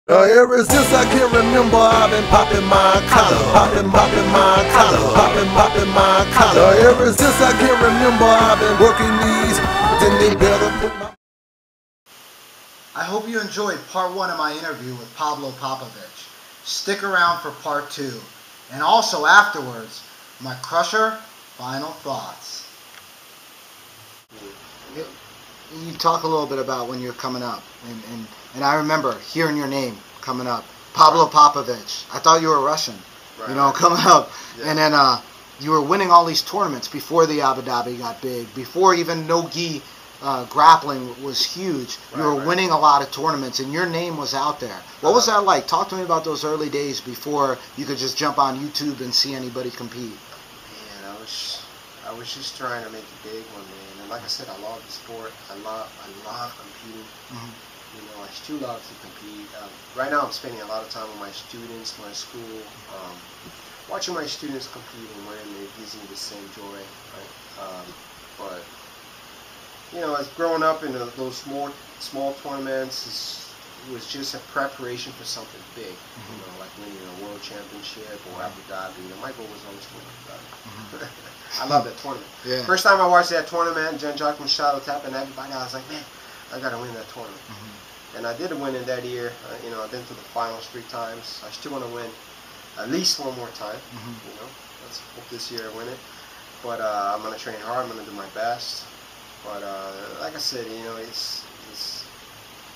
Ever since I can remember, I've been popping my collar, popping my collar, popping my collar. Ever since I can remember, I've been working these, then they better put my... I hope you enjoyed part 1 of my interview with Pablo Popovitch. Stick around for part 2. And also afterwards, my Crusher final thoughts. You talk a little bit about when you're coming up, and I remember hearing your name coming up, Pablo Popovitch. I thought you were Russian, right, you know, coming up, yeah. And then you were winning all these tournaments before the Abu Dhabi got big, before even no-gi grappling was huge. Right, you were winning a lot of tournaments, and your name was out there. What was that like? Talk to me about those early days before you could just jump on YouTube and see anybody compete. Man, I was just trying to make it big one day. And like I said, I love the sport. I love competing. You know, I still love to compete. Right now, I'm spending a lot of time with my students, my school, watching my students compete, and when it gives me the same joy. Right? But you know, as growing up in those small tournaments, it was just a preparation for something big. You know, like winning a world championship or Abu Dhabi. You know, my goal was always to win Abu Dhabi. I love that tournament. Yeah. First time I watched that tournament, Jen Jockman shadow tapping everybody, I was like, man, I gotta win that tournament. And I did win in that year. You know, I've been to the finals 3 times. I still want to win at least one more time. You know, let's hope this year I win it. But I'm gonna train hard. I'm gonna do my best. But like I said, you know, it's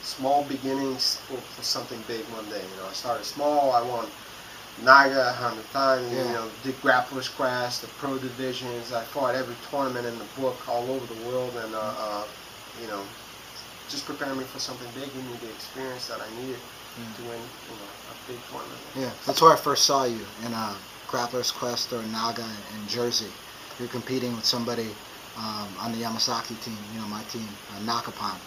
small beginnings for something big one day. You know, I started small. I won Naga 100 times. You know, did grapplers class, the pro divisions. I fought every tournament in the book all over the world, and you know, just preparing me for something big. Giving me the experience that I needed to win, you know, a big tournament. Yeah, that's where I first saw you in grapplers quest or Naga in Jersey. You're competing with somebody on the Yamasaki team, you know, my team, Nakapan.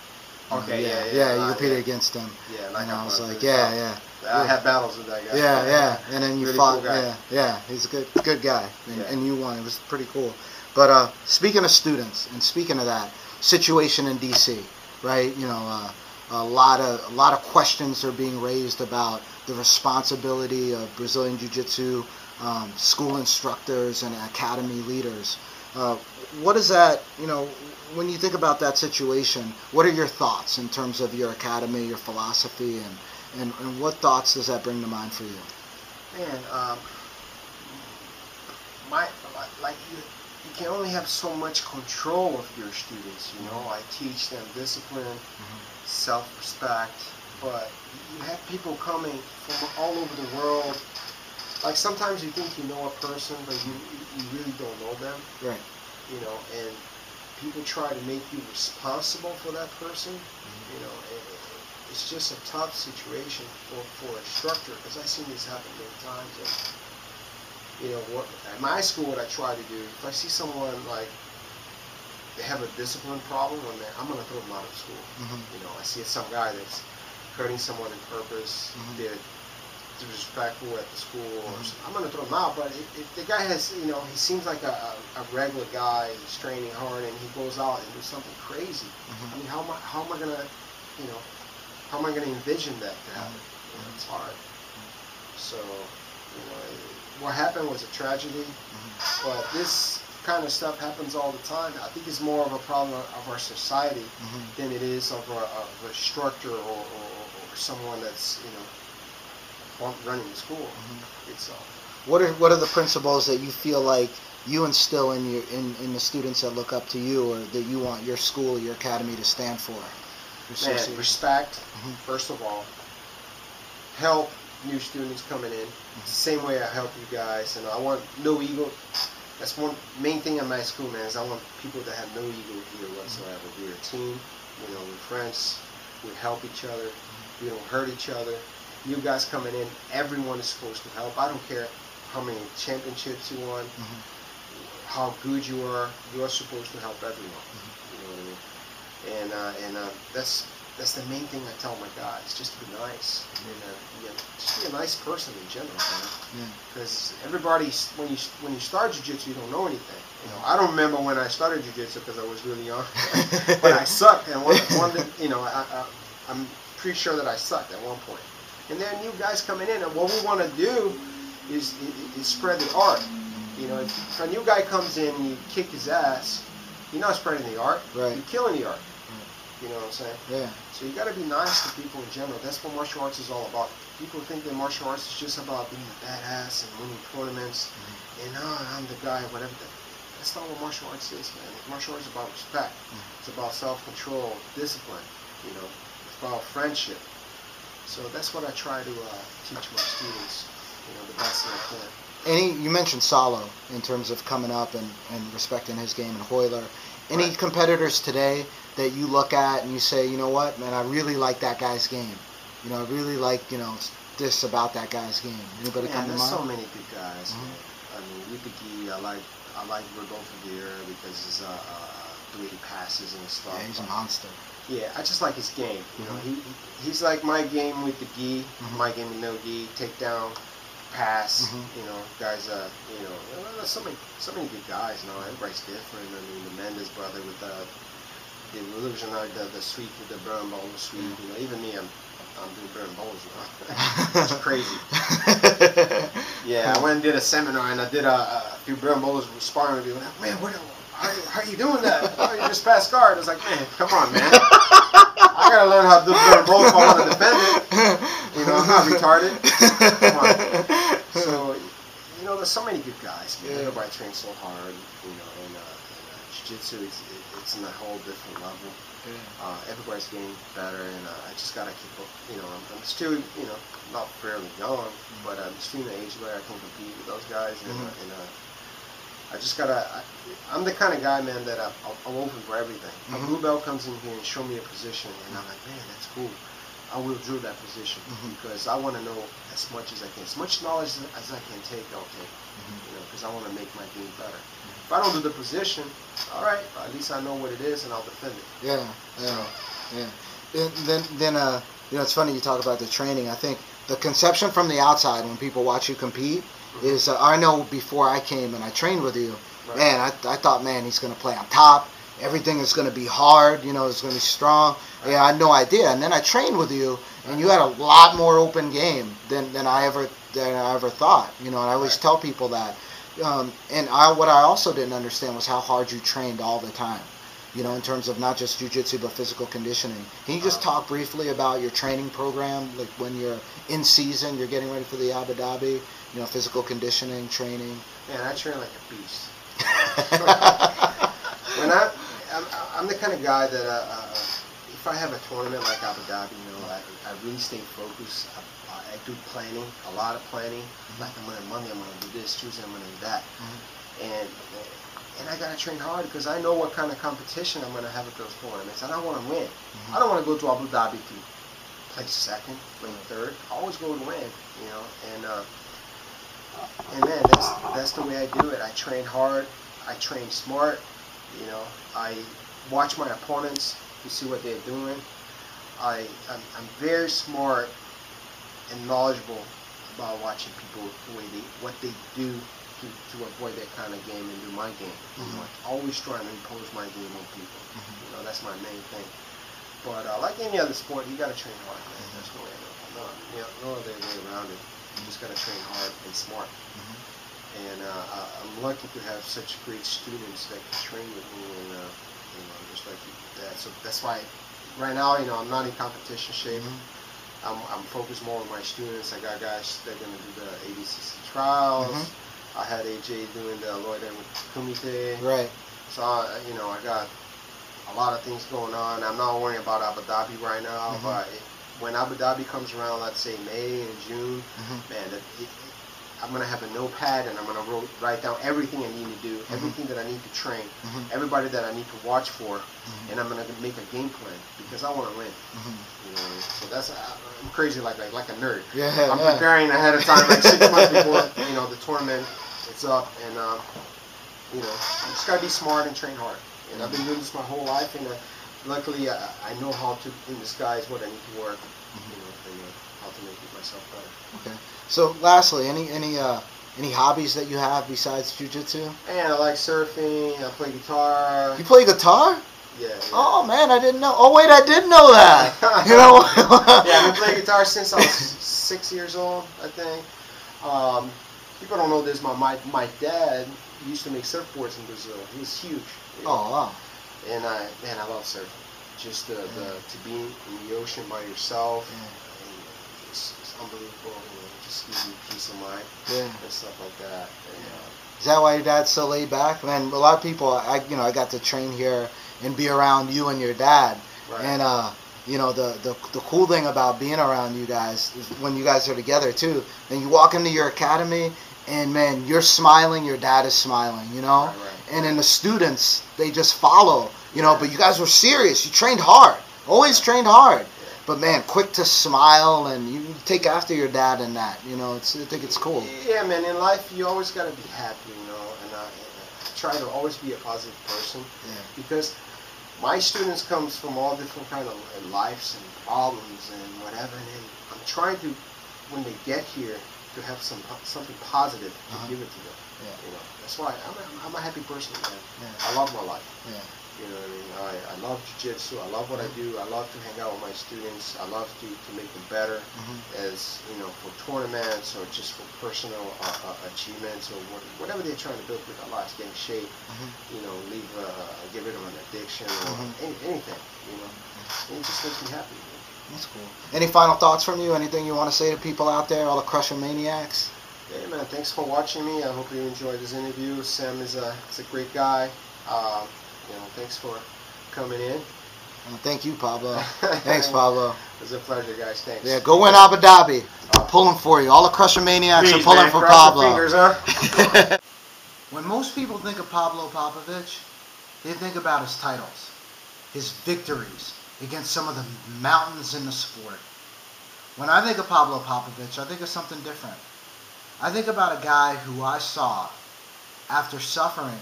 Okay, yeah, you competed against them. Yeah, and I was like, I had battles with that guy. Yeah, and then you really fought. Cool guy. He's a good guy, and you won. It was pretty cool. But speaking of students, and speaking of that situation in DC, right? You know, a lot of questions are being raised about the responsibility of Brazilian Jiu-Jitsu school instructors and academy leaders. What is that, you know, when you think about that situation, what are your thoughts in terms of your academy, your philosophy, and what thoughts does that bring to mind for you? Man, you can only have so much control of your students, you know. I teach them discipline, self-respect, but you have people coming from all over the world. Like sometimes you think you know a person, but you really don't know them. Right. You know, and people try to make you responsible for that person. You know, it's just a tough situation for a instructor, because I've seen this happen many times. And, you know, at my school, what I try to do, if I see someone like they have a discipline problem, I'm going to throw them out of school. You know, I see some guy that's hurting someone on purpose, they're disrespectful at the school, or I'm going to throw him out. But if the guy has, you know, he seems like a regular guy, he's training hard, and he goes out and do something crazy. I mean, how am I going to, you know, how am I going to envision that to happen? You know, it's hard. So, you know, what happened was a tragedy, but this kind of stuff happens all the time. I think it's more of a problem of our society than it is of a instructor or someone that's, you know, running the school itself. What are the principles that you feel like you instill in the students that look up to you, or that you want your school, your academy to stand for? Man, respect, first of all. Help new students coming in, same way I help you guys, and I want no ego. That's one main thing in my school, man, is I want people to have no ego here whatsoever. We're a team, you know, we're friends, we help each other, we don't hurt each other. You guys coming in, everyone is supposed to help. I don't care how many championships you won, how good you are supposed to help everyone. You know what I mean? And that's the main thing I tell my guys, just to be nice. And just be a nice person in general, man. Because everybody, when you start jiu-jitsu, you don't know anything. You know, I don't remember when I started jiu-jitsu because I was really young, but I sucked. And one you know, I'm pretty sure that I sucked at one point. And there are new guys coming in, and what we want to do is spread the art. You know, if a new guy comes in and you kick his ass, you're not spreading the art. Right. You're killing the art. Right. You know what I'm saying? Yeah. So you got to be nice to people in general. That's what martial arts is all about. People think that martial arts is just about being a badass and winning tournaments and I'm the guy, whatever. That's not what martial arts is, man. Martial arts is about respect. It's about self-control, discipline. You know, it's about friendship. So that's what I try to teach my students. You know, the best that I can. You mentioned Salo in terms of coming up and respecting his game, and Hoyler. Any competitors today that you look at and you say, you know what, man, I really like that guy's game. You know, I really like, you know, this about that guy's game. Anybody come to mind? There's so many good guys, man. I mean, with the gi, I like Rodolfo Vieira because his the way he passes and stuff. Yeah, he's a monster. Yeah, I just like his game. You know, he's like my game with the gi, my game with no gi, takedown, pass. You know, guys. You know, there's so many good guys. You know, everybody's different. I mean, the Mendes brother with the illusion, the sweep with the burn ball sweep. You know, even me, I'm doing burn balls now. It's crazy. Yeah, I went and did a seminar and I did a few burn bowlers sparring with people. Like, man, how are you doing that? Oh, you just passed guard. I was like, man, come on, man. I gotta learn how to do burn bowls if I want to defend it. You know, I'm not retarded. Come on. So, you know, there's so many good guys. Man. Everybody trains so hard. You know, and jiu-jitsu, it's in a whole different level. Everybody's getting better, and I just gotta keep up. You know, I'm still, you know, not fairly young, but I'm still in the age where I can compete with those guys, and I just gotta. I'm the kind of guy, man, that I'm open for everything. A blue belt comes in here and show me a position, and I'm like, man, that's cool. I will drill that position because I want to know as much as I can, as much knowledge as I can take. I'll take, you know, because I want to make my game better. If I don't do the position, all right, at least I know what it is and I'll defend it. Yeah. Then you know, it's funny you talk about the training. I think the conception from the outside when people watch you compete is, I know before I came and I trained with you, man, I thought, man, he's going to play on top. Everything is going to be hard, you know, it's going to be strong. Yeah, I had no idea. And then I trained with you, and you had a lot more open game than I ever thought. You know, and I always tell people that. What I also didn't understand was how hard you trained all the time. You know, in terms of not just jiu-jitsu but physical conditioning. Can you just talk briefly about your training program, like when you're in season, you're getting ready for the Abu Dhabi, you know, physical conditioning, training? Man, I train like a beast. When I'm the kind of guy that if I have a tournament like Abu Dhabi, you know, I really stay focused. I do planning, a lot of planning. Like Monday, I'm gonna do this. Tuesday, I'm gonna do that. And I gotta train hard because I know what kind of competition I'm gonna have at those tournaments, and I want to win. I don't want to go to Abu Dhabi to play second, play third. I always go to win, you know. And man, that's the way I do it. I train hard. I train smart. You know, I watch my opponents to see what they're doing. I'm very smart and knowledgeable about watching people what they do to avoid that kind of game and do my game. You know, always trying to impose my game on people. You know, that's my main thing. But like any other sport, you got to train hard, man. That's the way I know. No other way around it. You just got to train hard and smart. And I'm lucky to have such great students that can train with me, and you know, just like that. So that's why right now, you know, I'm not in competition shape. I'm focused more on my students. I got guys that are going to do the ADCC trials. I had AJ doing the Loiter with Kumite. Right. So, you know, I got a lot of things going on. I'm not worrying about Abu Dhabi right now, but when Abu Dhabi comes around, let's say May and June, man, I'm going to have a notepad and I'm going to write down everything I need to do, everything that I need to train, everybody that I need to watch for, and I'm going to make a game plan because I want to win. You know, so that's, I'm crazy like a nerd. I'm preparing ahead of time, like 6 months before, you know, the tournament, it's up, and, you know, you just got to be smart and train hard. And I've been doing this my whole life, and luckily I know how to, in disguise, what I need to work, you know, and how to make myself better. Okay. So, lastly, any hobbies that you have besides jiu-jitsu? Man, I like surfing. I play guitar. You play guitar? Yeah. Oh man, I didn't know. Oh wait, I did know that. You know. Yeah, I've been playing guitar since I was 6 years old, I think. People don't know this. My dad used to make surfboards in Brazil. He was huge. You know? Oh wow. And I love surfing. Just to be in the ocean by yourself. And it's unbelievable. You know, just gives you peace of mind. And stuff like that. And, is that why your dad's so laid back? Man, a lot of people, I got to train here and be around you and your dad. Right. And the cool thing about being around you guys is when you guys are together too. Then you walk into your academy, and man, you're smiling. Your dad is smiling. You know. Right. And then the students, they just follow. You know. But you guys were serious. You trained hard. Always trained hard. But man, quick to smile, and you take after your dad in that. You know, I think it's cool. Yeah, man. In life, you always gotta be happy, you know. And I try to always be a positive person. Because my students comes from all different kind of lives and problems and whatever. And I'm trying to, when they get here, to have something positive to give it to them. You know, that's why I'm a happy person, man. I love my life. You know what I mean? I love jiu-jitsu. I love what I do. I love to hang out with my students. I love to make them better, as you know, for tournaments or just for personal achievements or whatever they're trying to build with their lives, get in shape. You know, get rid of an addiction or anything. You know, and it just makes me happy. That's cool. Any final thoughts from you? Anything you want to say to people out there, all the Crusher Maniacs? Yeah, man. Thanks for watching me. I hope you enjoyed this interview. Sam is a great guy. You know, thanks for coming in. Thank you, Pablo. Thanks, Pablo. It was a pleasure, guys. Thanks. Yeah, go win Abu Dhabi. I'm pulling for you. All the Crusher Maniacs are pulling for Pablo. Fingers, huh? When most people think of Pablo Popovitch, they think about his titles, his victories against some of the mountains in the sport. When I think of Pablo Popovitch, I think of something different. I think about a guy who I saw after suffering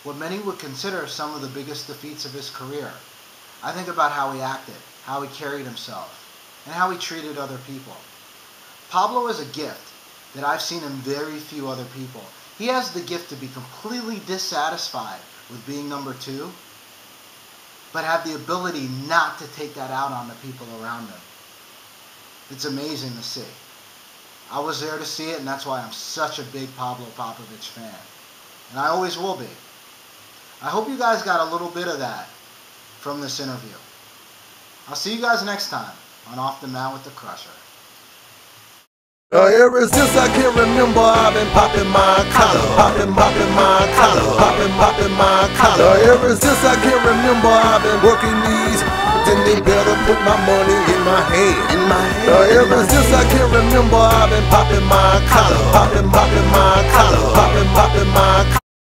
what many would consider some of the biggest defeats of his career. I think about how he acted, how he carried himself, and how he treated other people. Pablo is a gift that I've seen in very few other people. He has the gift to be completely dissatisfied with being number 2, but have the ability not to take that out on the people around him. It's amazing to see. I was there to see it, and that's why I'm such a big Pablo Popovitch fan. And I always will be. I hope you guys got a little bit of that from this interview. I'll see you guys next time on Off the Mat with the Crusher. Ever since I can remember, I've been popping my collar, popping my collar, popping my collar. Ever since I can remember, I've been working these. Then they better put my money in my hand. Ever since I can remember, I've been popping my collar, popping my